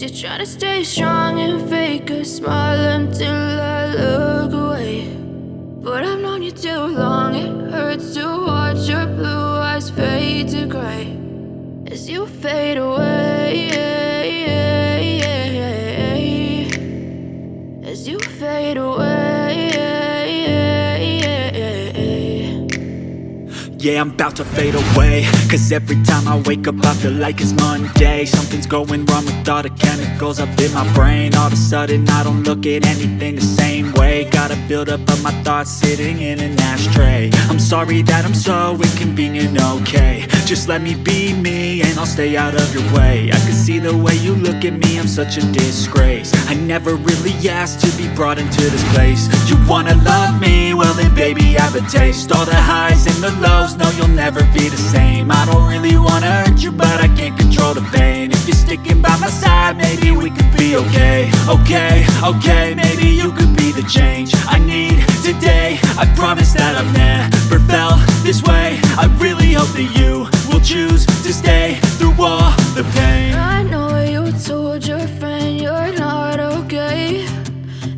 you're trying to stay strong and fake a smile until I look away. But I've known you too long, it hurts to watch your blue eyes fade to gray as you fade away, as you fade away. Yeah, I'm about to fade away, cause every time I wake up I feel like it's Monday. Something's going wrong with all the chemicals up in my brain. All of a sudden I don't look at anything the same way. Gotta build up of my thoughts sitting in an ashtray. I'm sorry that I'm so inconvenient, okay. Just let me be me and I'll stay out of your way. I can see the way you look at me, I'm such a disgrace. I never really asked to be brought into this place. You wanna love me? Well then baby have a taste. All the highs and the lows, no you'll never be the same. I don't really wanna hurt you but I can't control the pain. If you're sticking by my side maybe we could be okay. Okay, maybe you could be the change I need today. I promise that I've never felt this way. I really hope that you will choose to stay through all the pain. I know you told your friend you're not okay,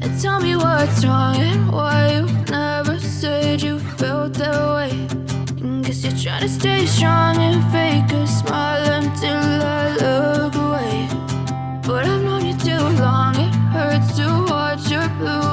and tell me what's wrong and why you never said you felt that way. Guess you're trying to stay strong and fake a smile until I look away. But I've known you too long, it hurts to watch your blue